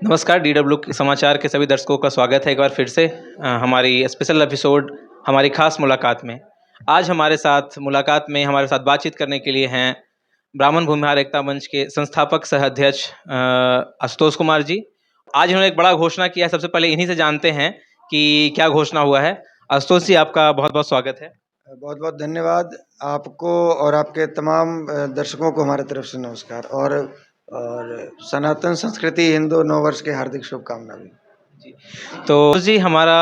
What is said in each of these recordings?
नमस्कार डीडब्ल्यू समाचार के सभी दर्शकों का स्वागत है एक बार फिर से हमारी स्पेशल एपिसोड हमारी खास मुलाकात में। आज हमारे साथ बातचीत करने के लिए हैं ब्राह्मण भूमिहार एकता मंच के संस्थापक सह अध्यक्ष आशुतोष कुमार जी। आज इन्होंने एक बड़ा घोषणा किया है, सबसे पहले इन्हीं से जानते हैं कि क्या घोषणा हुआ है। आशुतोष जी, आपका बहुत बहुत स्वागत है। बहुत बहुत धन्यवाद आपको और आपके तमाम दर्शकों को हमारे तरफ से नमस्कार और सनातन संस्कृति हिंदू नववर्ष के हार्दिक शुभकामना भी जी। तो जी, हमारा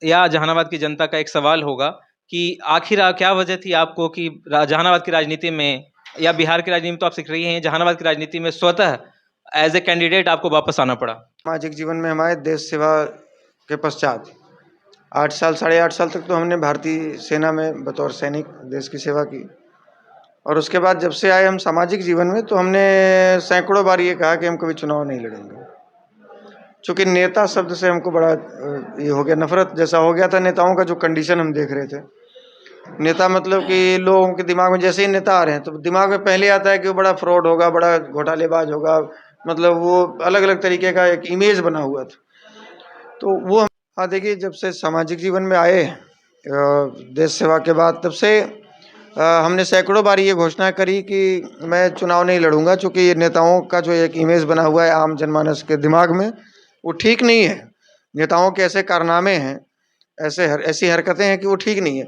या जहानाबाद की जनता का एक सवाल होगा कि आखिर क्या वजह थी आपको कि जहानाबाद की राजनीति में या बिहार की राजनीति में तो आप सीख रही हैं, जहानाबाद की राजनीति में स्वतः एज ए कैंडिडेट आपको वापस आना पड़ा। सामाजिक जीवन में हमारे देश सेवा के पश्चात 8 साल 8.5 साल तक तो हमने भारतीय सेना में बतौर सैनिक देश की सेवा की, और उसके बाद जब से आए हम सामाजिक जीवन में तो हमने सैकड़ों बार ये कहा कि हम कभी चुनाव नहीं लड़ेंगे। चूँकि नेता शब्द से हमको बड़ा ये हो गया, नफरत जैसा हो गया था नेताओं का। जो कंडीशन हम देख रहे थे, नेता मतलब कि लोगों के दिमाग में जैसे ही नेता आ रहे हैं तो दिमाग में पहले आता है कि वो बड़ा फ्रॉड होगा, बड़ा घोटालेबाज होगा, मतलब वो अलग अलग तरीके का एक इमेज बना हुआ था। तो वो हाँ, देखिए, जब से सामाजिक जीवन में आए देश सेवा के बाद, तब से हमने सैकड़ों बार ये घोषणा करी कि मैं चुनाव नहीं लड़ूंगा, चूँकि ये नेताओं का जो एक इमेज बना हुआ है आम जनमानस के दिमाग में, वो ठीक नहीं है। नेताओं के ऐसे कारनामे हैं, ऐसी हरकतें हैं कि वो ठीक नहीं है।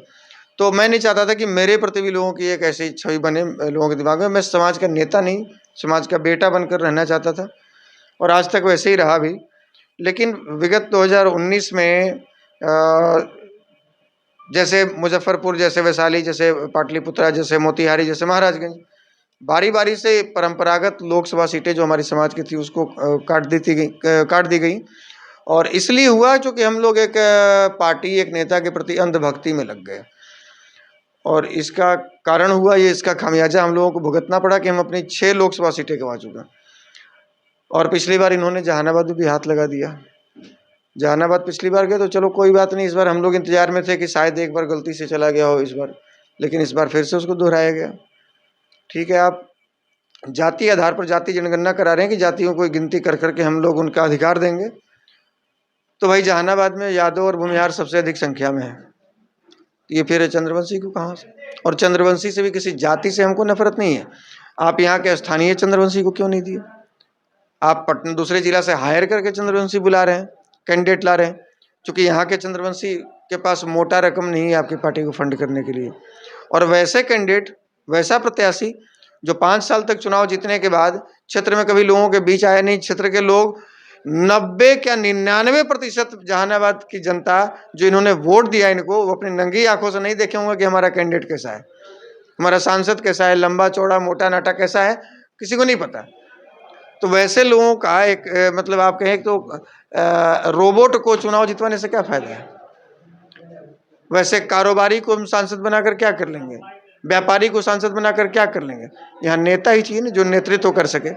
तो मैं नहीं चाहता था कि मेरे प्रति भी लोगों की एक ऐसी छवि बने लोगों के दिमाग में। मैं समाज का नेता नहीं, समाज का बेटा बनकर रहना चाहता था, और आज तक वैसे ही रहा भी। लेकिन विगत 2019 में जैसे मुजफ्फरपुर, जैसे वैशाली, जैसे पाटलिपुत्रा, जैसे मोतिहारी, जैसे महाराजगंज, बारी बारी से परंपरागत लोकसभा सीटें जो हमारी समाज की थी उसको काट दी गई। और इसलिए हुआ क्योंकि हम लोग एक पार्टी, एक नेता के प्रति अंधभक्ति में लग गए, और इसका कारण हुआ ये, इसका खामियाजा हम लोगों को भुगतना पड़ा कि हम अपनी 6 लोकसभा सीटें गंवा चुके हैं। और पिछली बार इन्होंने जहानाबाद में भी हाथ लगा दिया। जहानाबाद पिछली बार गए तो चलो कोई बात नहीं, इस बार हम लोग इंतजार में थे कि शायद एक बार गलती से चला गया हो इस बार, लेकिन इस बार फिर से उसको दोहराया गया। ठीक है, आप जाति आधार पर जाति जनगणना करा रहे हैं कि जातियों को गिनती कर करके हम लोग उनका अधिकार देंगे। तो भाई जहानाबाद में यादव और भूमिहार सबसे अधिक संख्या में है, ये फिर चंद्रवंशी को कहाँ से? और चंद्रवंशी से भी किसी जाति से हमको नफरत नहीं है। आप यहाँ के स्थानीय चंद्रवंशी को क्यों नहीं दिए? आप पटना दूसरे जिला से हायर करके चंद्रवंशी बुला रहे हैं, कैंडिडेट ला रहे हैं, क्योंकि यहाँ के चंद्रवंशी के पास मोटा रकम नहीं है आपकी पार्टी को फंड करने के लिए। और वैसे कैंडिडेट, वैसा प्रत्याशी जो 5 साल तक चुनाव जीतने के बाद क्षेत्र में कभी लोगों के बीच आया नहीं। क्षेत्र के लोग 90 क्या 99% जहानाबाद की जनता जो इन्होंने वोट दिया इनको, वो अपनी नंगी आंखों से नहीं देखे होंगे कि हमारा कैंडिडेट कैसा है, हमारा सांसद कैसा है, लंबा चौड़ा मोटा नाटा कैसा है, किसी को नहीं पता। तो वैसे लोगों का एक मतलब आप कहें तो रोबोट को चुनाव जितवाने से क्या फायदा है? वैसे कारोबारी को हम सांसद बनाकर क्या कर लेंगे? व्यापारी को सांसद बनाकर क्या कर लेंगे? यहाँ नेता ही चाहिए ना जो नेतृत्व कर सके,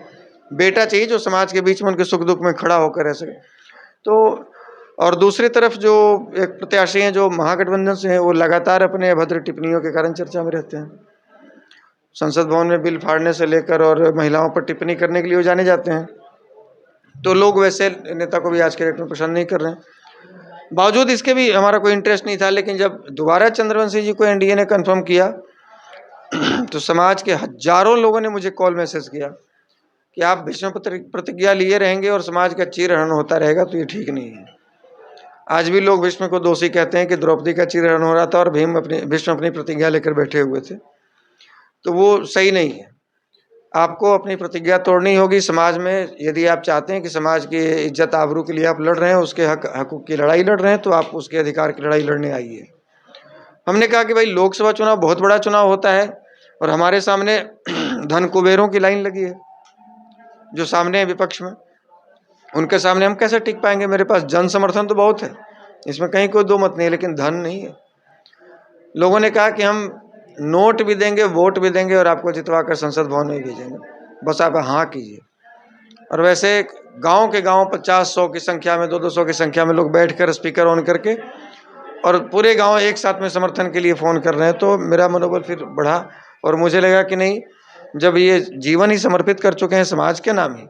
बेटा चाहिए जो समाज के बीच में उनके सुख दुख में खड़ा होकर रह सके। तो और दूसरी तरफ जो एक प्रत्याशी हैं जो महागठबंधन से हैं, वो लगातार अपने अभद्र टिप्पणियों के कारण चर्चा में रहते हैं। संसद भवन में बिल फाड़ने से लेकर और महिलाओं पर टिप्पणी करने के लिए वो जाने जाते हैं। तो लोग वैसे नेता को भी आज के डेट में पसंद नहीं कर रहे हैं। बावजूद इसके भी हमारा कोई इंटरेस्ट नहीं था, लेकिन जब दोबारा चंद्रवंशी जी को एनडीए ने कंफर्म किया तो समाज के हजारों लोगों ने मुझे कॉल मैसेज किया कि आप भीष्म प्रतिज्ञा लिए रहेंगे और समाज का चीरहरण होता रहेगा, तो ये ठीक नहीं है। आज भी लोग भीष्म को दोषी कहते हैं कि द्रौपदी का चीरहरण हो रहा था और भीष्म अपनी प्रतिज्ञा लेकर बैठे हुए थे, तो वो सही नहीं है। आपको अपनी प्रतिज्ञा तोड़नी होगी समाज में। यदि आप चाहते हैं कि समाज की इज्जत आबरू के लिए आप लड़ रहे हैं, उसके हकूक़ की लड़ाई लड़ रहे हैं, तो आप उसके अधिकार की लड़ाई लड़ने आइए। हमने कहा कि भाई लोकसभा चुनाव बहुत बड़ा चुनाव होता है और हमारे सामने धन कुबेरों की लाइन लगी है जो सामने है विपक्ष में, उनके सामने हम कैसे टिक पाएंगे? मेरे पास जन समर्थन तो बहुत है, इसमें कहीं कोई दो मत नहीं है, लेकिन धन नहीं है। लोगों ने कहा कि हम नोट भी देंगे, वोट भी देंगे और आपको जितवा कर संसद भवन में भेजेंगे, बस आप हाँ कीजिए। और वैसे गांव के गांव 50-100 की संख्या में, 200-200 की संख्या में लोग बैठकर स्पीकर ऑन करके और पूरे गांव एक साथ में समर्थन के लिए फ़ोन कर रहे हैं। तो मेरा मनोबल फिर बढ़ा और मुझे लगा कि नहीं, जब ये जीवन ही समर्पित कर चुके हैं समाज के नाम ही,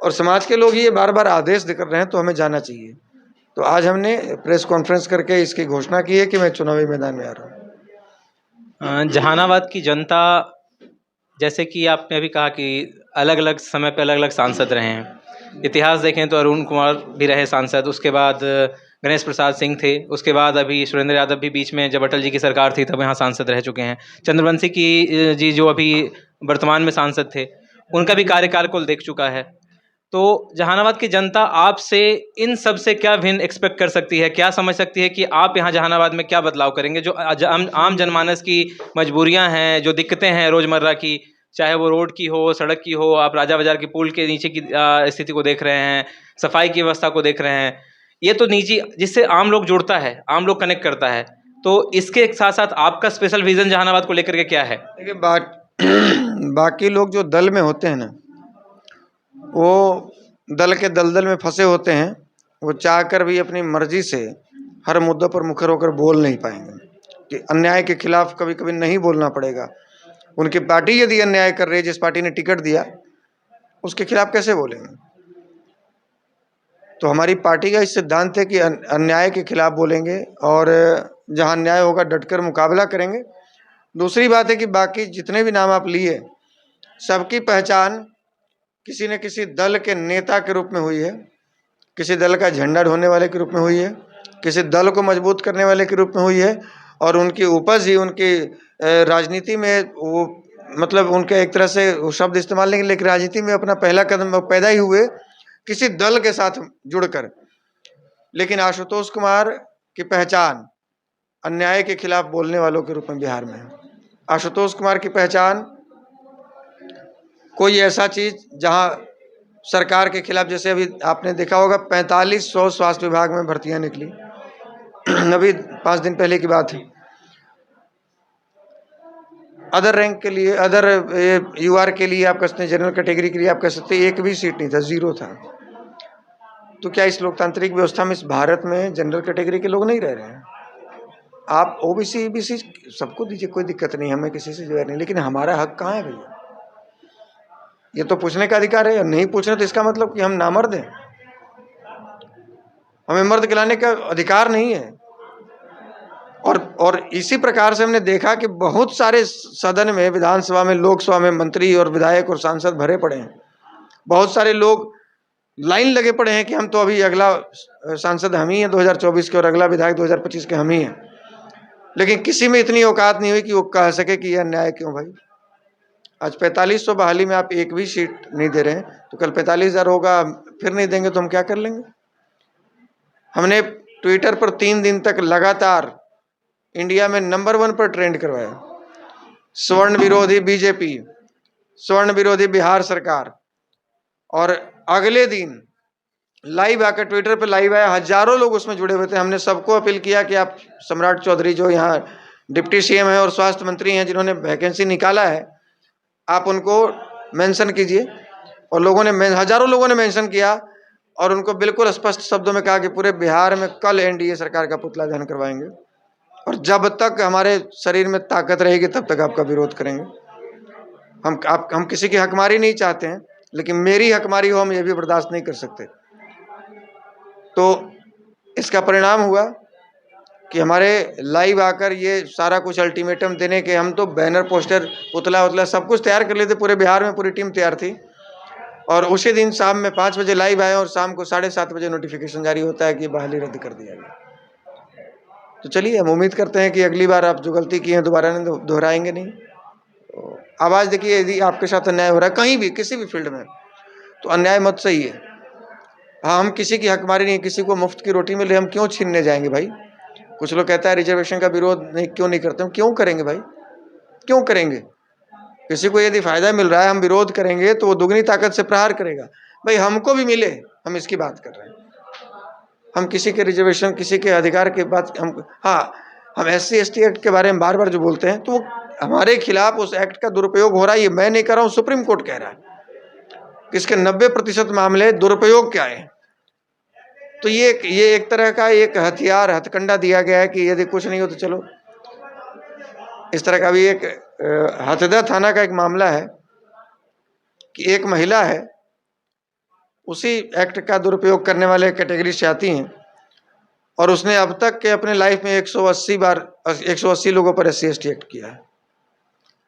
और समाज के लोग ये बार बार आदेश कर रहे हैं तो हमें जाना चाहिए। तो आज हमने प्रेस कॉन्फ्रेंस करके इसकी घोषणा की है कि मैं चुनावी मैदान में आ रहा हूँ। जहानाबाद की जनता, जैसे कि आपने अभी कहा कि अलग अलग समय पे अलग अलग सांसद रहे हैं, इतिहास देखें तो अरुण कुमार भी रहे सांसद, उसके बाद गणेश प्रसाद सिंह थे, उसके बाद अभी सुरेंद्र यादव भी बीच में जब अटल जी की सरकार थी तब यहाँ सांसद रह चुके हैं। चंद्रवंशी की जी जो अभी वर्तमान में सांसद थे, उनका भी कार्यकाल कुल देख चुका है। तो जहानाबाद की जनता आपसे इन सब से क्या भिन्न एक्सपेक्ट कर सकती है, क्या समझ सकती है कि आप यहाँ जहानाबाद में क्या बदलाव करेंगे जो आम जनमानस की मजबूरियाँ हैं, जो दिक्कतें हैं रोज़मर्रा की, चाहे वो रोड की हो, सड़क की हो, आप राजा बाजार की पुल के नीचे की स्थिति को देख रहे हैं, सफाई की व्यवस्था को देख रहे हैं, ये तो निजी जिससे आम लोग जुड़ता है, आम लोग कनेक्ट करता है। तो इसके साथ साथ आपका स्पेशल विजन जहानाबाद को लेकर के क्या है? देखिए, बाकी लोग जो दल में होते हैं ना, वो दल के दलदल में फंसे होते हैं। वो चाहकर भी अपनी मर्जी से हर मुद्दों पर मुखर होकर बोल नहीं पाएंगे कि अन्याय के खिलाफ कभी कभी नहीं बोलना पड़ेगा। उनकी पार्टी यदि अन्याय कर रही है, जिस पार्टी ने टिकट दिया उसके खिलाफ कैसे बोलेंगे? तो हमारी पार्टी का इस सिद्धांत है कि अन्याय के खिलाफ बोलेंगे और जहां अन्याय होगा डटकर मुकाबला करेंगे। दूसरी बात है कि बाकी जितने भी नाम आप लिए, सबकी पहचान किसी न किसी दल के नेता के रूप में हुई है, किसी दल का झंडा ढोने वाले के रूप में हुई है, किसी दल को मजबूत करने वाले के रूप में हुई है। और उनकी उपज ही उनकी राजनीति में वो, मतलब उनके एक तरह से वो शब्द इस्तेमाल नहीं, लेकिन राजनीति में अपना पहला कदम पैदा ही हुए किसी दल के साथ जुड़कर। लेकिन आशुतोष कुमार की पहचान अन्याय के खिलाफ बोलने वालों के रूप में बिहार में है। आशुतोष कुमार की पहचान कोई ऐसा चीज जहां सरकार के खिलाफ, जैसे अभी आपने देखा होगा 4500 स्वास्थ्य विभाग में भर्तियां निकली अभी 5 दिन पहले की बात है। अदर रैंक के लिए, अदर यूआर के लिए आप कह सकते हैं, जनरल कैटेगरी के लिए आप कह सकते हैं, एक भी सीट नहीं था, 0 था। तो क्या इस लोकतांत्रिक व्यवस्था में, इस भारत में जनरल कैटेगरी के लोग नहीं रह रहे हैं? आप ओबीसी ईबीसी सबको दीजिए, कोई दिक्कत नहीं, हमें किसी से जो नहीं, लेकिन हमारा हक कहाँ है भैया? ये तो पूछने का अधिकार है। नहीं पूछना तो इसका मतलब कि हम नामर्द हैं, हमें मर्द कहलाने का अधिकार नहीं है। और इसी प्रकार से हमने देखा कि बहुत सारे सदन में, विधानसभा में, लोकसभा में मंत्री और विधायक और सांसद भरे पड़े हैं। बहुत सारे लोग लाइन लगे पड़े हैं कि हम तो अभी अगला सांसद हम ही हैं 2024 के, और अगला विधायक 2025 के हम ही हैं। लेकिन किसी में इतनी औकात नहीं हुई कि वो कह सके कि यह अन्याय क्यों भाई। आज 4500 बहाली में आप एक भी सीट नहीं दे रहे हैं, तो कल 45,000 होगा, फिर नहीं देंगे तो हम क्या कर लेंगे? हमने ट्विटर पर 3 दिन तक लगातार इंडिया में नंबर 1 पर ट्रेंड करवाया, स्वर्ण विरोधी बीजेपी, स्वर्ण विरोधी बिहार सरकार। और अगले दिन लाइव आकर, ट्विटर पर लाइव आया, हजारों लोग उसमें जुड़े हुए थे। हमने सबको अपील किया कि आप सम्राट चौधरी जो यहाँ डिप्टी सीएम है और स्वास्थ्य मंत्री हैं, जिन्होंने वैकेंसी निकाला है, आप उनको मेंशन कीजिए। और लोगों ने, हजारों लोगों ने मेंशन किया और उनको बिल्कुल स्पष्ट शब्दों में कहा कि पूरे बिहार में कल एनडीए सरकार का पुतला दहन करवाएंगे, और जब तक हमारे शरीर में ताकत रहेगी तब तक आपका विरोध करेंगे। हम किसी की हकमारी नहीं चाहते हैं, लेकिन मेरी हकमारी हो हम ये भी बर्दाश्त नहीं कर सकते। तो इसका परिणाम हुआ कि हमारे लाइव आकर ये सारा कुछ अल्टीमेटम देने के, हम तो बैनर, पोस्टर, पुतला उतला सब कुछ तैयार कर लेते, पूरे बिहार में पूरी टीम तैयार थी। और उसी दिन शाम में 5 बजे लाइव आए और शाम को 7:30 बजे नोटिफिकेशन जारी होता है कि बहाली रद्द कर दिया गया। तो चलिए, हम उम्मीद करते हैं कि अगली बार आप जो गलती की है दोबारा दोहराएंगे नहीं। तो आवाज़ देखिए, यदि आपके साथ अन्याय हो रहा है कहीं भी, किसी भी फील्ड में, तो अन्याय मत सही है। हाँ, हम किसी की हकमारी नहीं, किसी को मुफ्त की रोटी मिले हम क्यों छीनने जाएंगे भाई? कुछ लोग कहता है रिजर्वेशन का विरोध नहीं, क्यों नहीं करते? हम क्यों करेंगे भाई, क्यों करेंगे? किसी को यदि फायदा मिल रहा है, हम विरोध करेंगे तो वो दुगनी ताकत से प्रहार करेगा। भाई हमको भी मिले, हम इसकी बात कर रहे हैं। हम किसी के रिजर्वेशन, किसी के अधिकार की बात, हम SC ST एक्ट के बारे में बार बार जो बोलते हैं, तो हमारे खिलाफ उस एक्ट का दुरुपयोग हो रहा है। ये मैं नहीं कर रहा हूँ, सुप्रीम कोर्ट कह रहा है कि इसके 90% मामले दुरुपयोग के आए हैं। तो ये एक तरह का एक हथियार, हथकंडा दिया गया है कि यदि कुछ नहीं हो तो चलो। इस तरह का भी एक हथदा थाना का एक मामला है कि एक महिला है, उसी एक्ट का दुरुपयोग करने वाले कैटेगरी से आती हैं। और उसने अब तक के अपने लाइफ में 180 लोगों पर SC/ST एक्ट किया है।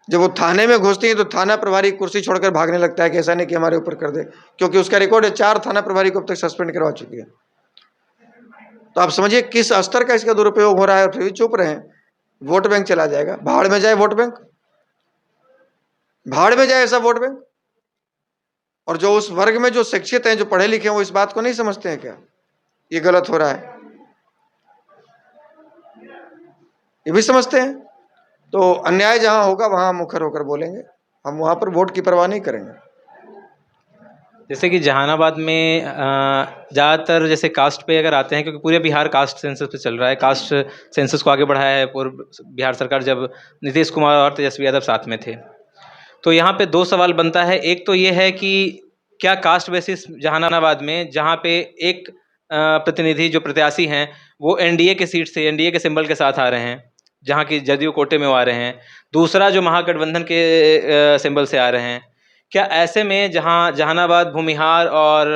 जब वो थाने में घुसती है तो थाना प्रभारी कुर्सी छोड़कर भागने लगता है कि ऐसा नहीं कि हमारे ऊपर कर दे, क्योंकि उसका रिकॉर्ड है 4 थाना प्रभारी को अब तक सस्पेंड करवा चुकी है। तो आप समझिए किस स्तर का इसका दुरुपयोग हो रहा है, और फिर भी चुप रहे। वोट बैंक चला जाएगा, भाड़ में जाए वोट बैंक, भाड़ में जाए ऐसा वोट बैंक। और जो उस वर्ग में जो शिक्षित हैं, जो पढ़े लिखे हैं, वो इस बात को नहीं समझते हैं क्या ये गलत हो रहा है? ये भी समझते हैं। तो अन्याय जहां होगा वहां मुखर होकर बोलेंगे, हम वहां पर वोट की परवाह नहीं करेंगे। जैसे कि जहानाबाद में ज़्यादातर जैसे कास्ट पे अगर आते हैं, क्योंकि पूरे बिहार कास्ट सेंसस पे चल रहा है, कास्ट सेंसस को आगे बढ़ाया है पूर्व बिहार सरकार जब नीतीश कुमार और तेजस्वी यादव साथ में थे। तो यहाँ पे 2 सवाल बनता है। एक तो ये है कि क्या कास्ट बेसिस जहानाबाद में, जहाँ पे एक प्रतिनिधि जो प्रत्याशी हैं वो NDA के सीट से, NDA के सिंबल के साथ आ रहे हैं, जहाँ की जदयू कोटे में वो आ रहे हैं, दूसरा जो महागठबंधन के सिंबल से आ रहे हैं, क्या ऐसे में जहाँ जहानाबाद भूमिहार और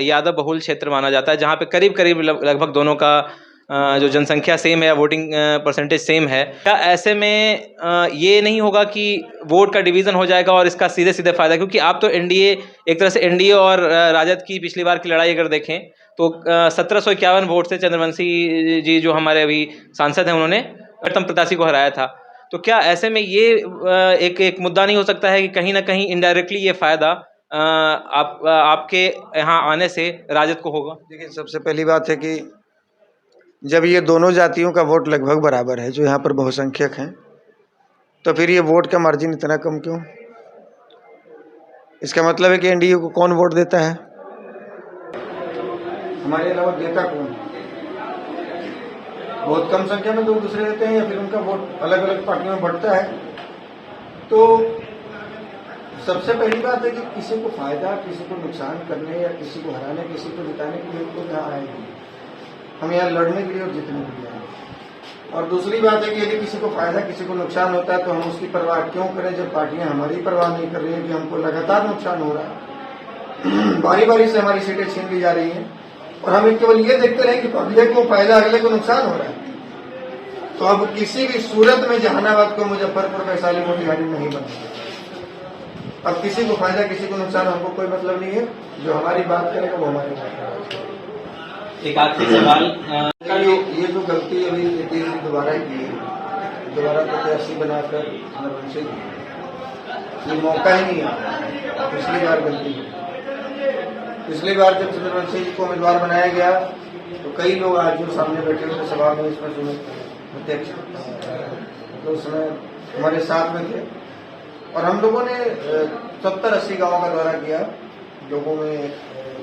यादव बहुल क्षेत्र माना जाता है, जहाँ पे करीब करीब लगभग दोनों का जो जनसंख्या सेम है, वोटिंग परसेंटेज सेम है, क्या ऐसे में ये नहीं होगा कि वोट का डिवीज़न हो जाएगा और इसका सीधे सीधे फायदा? क्योंकि आप तो NDA, एक तरह से NDA और राजद की पिछली बार की लड़ाई अगर देखें तो 1751 वोट से चंद्रवंशी जी जो हमारे अभी सांसद हैं, उन्होंने प्रथम प्रत्याशी को हराया था। तो क्या ऐसे में ये एक मुद्दा नहीं हो सकता है कि कहीं ना कहीं इनडायरेक्टली ये फायदा आपके यहाँ आने से राजद को होगा? देखिए, सबसे पहली बात है कि जब ये दोनों जातियों का वोट लगभग बराबर है, जो यहाँ पर बहुसंख्यक हैं, तो फिर ये वोट का मार्जिन इतना कम क्यों? इसका मतलब है कि NDA को कौन वोट देता है? हमारे अलावा देता कौन? बहुत कम संख्या में लोग दूसरे देते हैं, या फिर उनका वोट अलग अलग पार्टियों में बढ़ता है। तो सबसे पहली बात है कि किसी को फायदा, किसी को नुकसान करने या किसी को हराने, किसी को जिताने के लिए तो यहाँ आएगी। हम यहाँ लड़ने के लिए और जीतने के लिए आए। और दूसरी बात है कि यदि किसी को फायदा, किसी को नुकसान होता है तो हम उसकी परवाह क्यों करें, जब पार्टियां हमारी परवाह नहीं कर रही है कि हमको लगातार नुकसान हो रहा है, बारी बारी से हमारी सीटें छीन ली जा रही हैं, और हम केवल ये देखते रहे कि अगले को फायदा, अगले को नुकसान हो रहा है। तो अब किसी भी सूरत में जहानाबाद को मुजफ्फरपुर, वैशाली, मोतिहारी नहीं बनेगा। अब किसी को फायदा, किसी को नुकसान, हमको कोई मतलब नहीं है। जो हमारी बात करेगा वो हमारी बात करेगा। एक आखिरी सवाल, ये जो गलती अभी नीतीश जी दोबारा की है, दोबारा प्रत्याशी बनाकर ये मौका ही नहीं आता। पिछली बार गलती है, पिछली बार जब चंद्रवंशी जी को उम्मीदवार बनाया गया तो कई लोग आज जो सामने बैठे हुए सभा में इसमें सुने प्रत्यक्ष, तो उस समय हमारे साथ में थे, और हम लोगों ने 70-80 गाँव का दौरा किया। लोगों में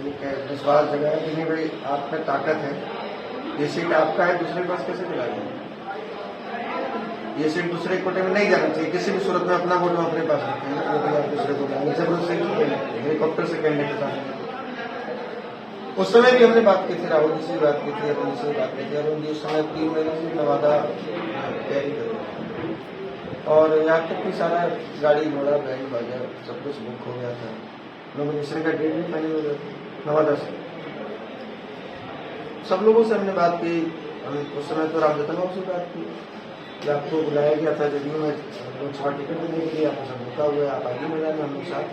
विश्वास जगाया कि नहीं भाई, आप में ताकत है, ये सीट आपका है, दूसरे पास कैसे चला जाए? ये सीट दूसरे कोटे में नहीं जाना चाहिए। किसी भी सूरत में अपना वोट अपने पास रखते हैं, वो भी आप दूसरे को जाएंगे, जरूर से हेलीकॉप्टर से कहने के साथ। उस समय भी हमने बात की थी, राहुल जी से बात की थी, अपनी से बात की थी, और उनकी उस समय 3 महीने से नवादा तैयारी कर रहे थे, और यहाँ तक कि सारा गाड़ी घोड़ा बैंड बाजा सब कुछ बुक हो गया था। लोगों ने का डेट भी फाइनल हो गया था नवादा से। सब लोगों से हमने बात की। उस समय तो रामजतन बाबू से बात की कि आपको बुलाया गया था जदयू में लोकसभा टिकट देने के लिए, आपको सब रुका हुआ है, आप आगे मैदान में हम लोग साथ।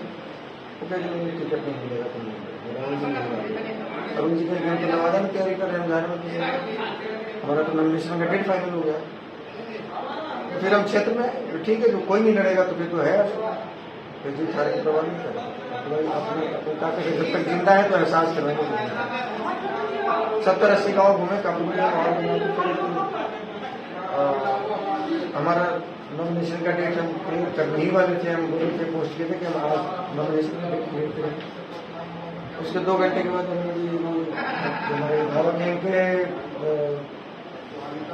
वो कहते मुझे टिकट नहीं मिलेगा, तो नहीं। अरुण जी कहीं तो नवादा में तैयारी कर रहे हैं, हमारा तो नॉमिनेशन का डेट फाइनल हो गया। तो फिर हम क्षेत्र में ठीक है, जो कोई नहीं लड़ेगा तो फिर तो है, फिर जी सारे की परवाह नहीं करें। अपने जब तक जिंदा है तो एहसास करने को 70-80 गाँव घूमे, काबू हमारा नॉमिनेशन का डेट हम क्लियर करने ही वाले थे। हम बोले थे, पोस्ट किए थे कि हम आज नॉमिनेशन का डेट क्लियर करें। उसके 2 घंटे के बाद हमारे भारत में के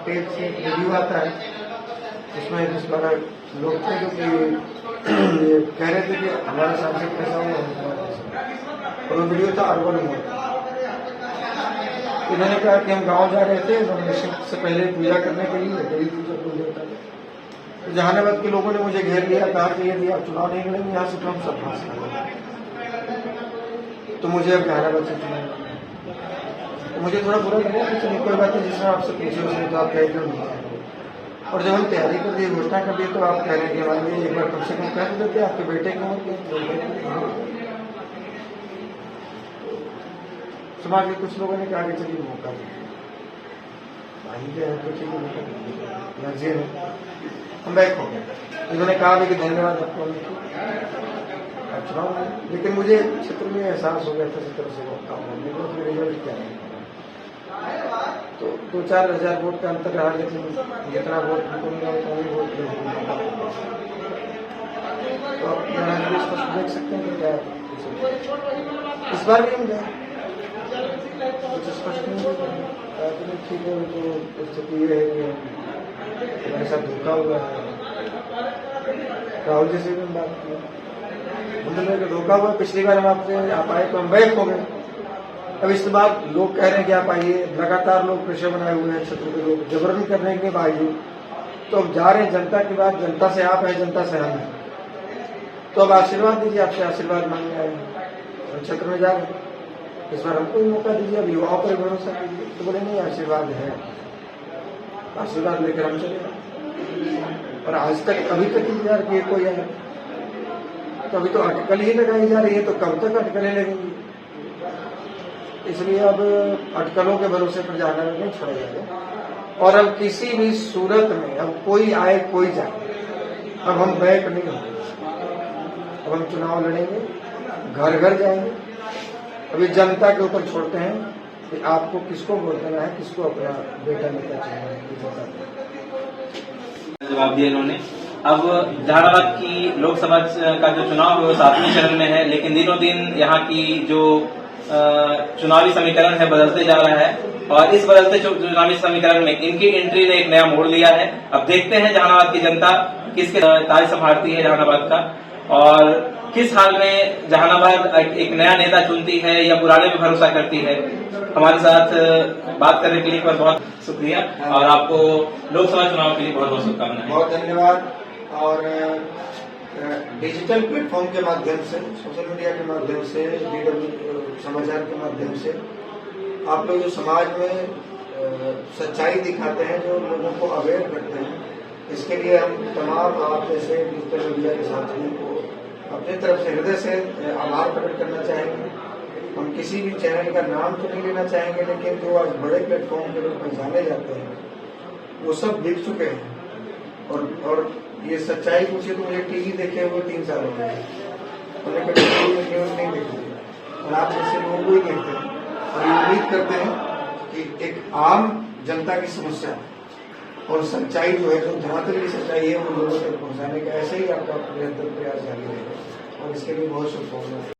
पेज से वीडियो आता है, उसमें 10-12 लोग थे जो कि ये कह रहे थे कि हमारा सांसद कैसा हुआ, और वो वीडियो था अर्बन मोड। इन्होंने कहा कि हम गांव जा रहे थे नॉमिनेशन से पहले पूजा करने के लिए, बड़ी पूजा पूजा होता है। तो जहानाबाद के लोगों ने मुझे घेर लिया, कहा कि यदि आप चुनाव नहीं लड़ेंगे यहाँ से तो हम सब फांस तो मुझे अब जहानाबाद से चुना गया। तो मुझे थोड़ा बुरा लगा कि चलिए कोई बात नहीं, जिसने आपसे पूछे उसने तो आप कह क्यों नहीं आए। और जब हम तैयारी कर दिए, घोषणा कर दी, तो आप कह रहे हैं कि मान लीजिए एक बार कम से कम कह देते आपके बेटे की उम्र। समाज के कुछ लोगों ने कहा कि चलिए मौका दीजिए, भाई जो है तो चलिए मौका दीजिए, मर्जी है। हम बैक हो गए। इन्होंने कहा भी कि धन्यवाद आपको चुनाव में, लेकिन मुझे क्षेत्र में एहसास हो गया था इस तरह से वो काम होने को, तो रिजल्ट क्या है। तो 2-4 हज़ार वोट का अंतर रहा, लेकिन जितना वोट हमको मिला उतना ही वोट तो आप नाराजगी स्पष्ट देख सकते हैं कि क्या इस बार भी हम गए कुछ स्पष्ट नहीं ठीक है। तो स्थिति ये है कि हमारे साथ धोखा हुआ है। राहुल जी से भी हम बात की, उन्होंने धोखा हुआ। पिछली बार हम आपसे आप आए तो हम बैक हो गए। अब इस बार लोग कह रहे हैं कि आप आइए, लगातार लोग प्रेशर बनाए हुए हैं, क्षेत्र के लोग जबरन करने के बावजूद। तो अब जा रहे हैं जनता की बात, जनता से आप है, जनता से हम हैं। तो अब आशीर्वाद दीजिए, आपसे आशीर्वाद मांगने आए हैं, क्षेत्र में जा रहे हैं। इस बार हमको ही मौका दीजिए, अब युवाओं पर भरोसा कीजिए। तो बोले नहीं, आशीर्वाद है, आशीर्वाद लेकर हम चले। और आज तक अभी तक इंतजार किए कोई आए, तो अभी तो अटकल ही लगाई जा रही है, तो कब तक अटकलें लगेंगी। इसलिए अब अटकलों के भरोसे पर जाना नहीं छोड़ा जाएगा। और अब किसी भी सूरत में अब कोई आए कोई जाए, अब हम बैक नहीं होंगे। अब हम चुनाव लड़ेंगे, घर घर जाएंगे। अभी जनता के ऊपर छोड़ते हैं कि आपको किसको वोट देना है, किसको अपना बेटा नेता चाहिए। जवाब दिया इन्होंने। अब जहानाबाद की लोकसभा का जो चुनाव है वो 7वें चरण में है, लेकिन दिनों दिन यहाँ की जो चुनावी समीकरण है बदलते जा रहा है। और इस बदलते चुनावी समीकरण में इनकी एंट्री ने एक नया मोड़ लिया है। अब देखते हैं जहानाबाद की जनता किसके ताज संभालती है जहानाबाद का, और किस हाल में जहानाबाद एक नया नेता चुनती है या पुराने पे भरोसा करती है। हमारे साथ बात करने के लिए बहुत शुक्रिया, और आपको लोकसभा चुनाव के लिए बहुत बहुत शुभकामनाएं। बहुत धन्यवाद। और डिजिटल प्लेटफॉर्म के माध्यम से, सोशल मीडिया के माध्यम से, DW समाचार के माध्यम से आप लोग जो समाज में सच्चाई दिखाते हैं, जो लोगों को अवेयर करते हैं, इसके लिए हम तमाम आप जैसे डिजिटल मीडिया के साथियों को अपनी तरफ से हृदय से आभार प्रकट करना चाहेंगे। हम किसी भी चैनल का नाम तो नहीं लेना चाहेंगे, लेकिन जो आज बड़े प्लेटफॉर्म के लोग पहचाने जाते हैं वो सब दिख चुके हैं। और ये सच्चाई पूछे तो मुझे टीवी देखे हुए 3 साल हो गए, मैंने कभी न्यूज नहीं देखी, और आप जैसे लोग भी देखते हैं। और ये उम्मीद करते हैं कि एक आम जनता की समस्या और सच्चाई जो है, जो धरातल की सच्चाई है, वो लोगों तक पहुंचाने का ऐसे ही आपका निरंतर प्रयास जारी रहेगा। और इसके लिए बहुत शुभकामनाएं।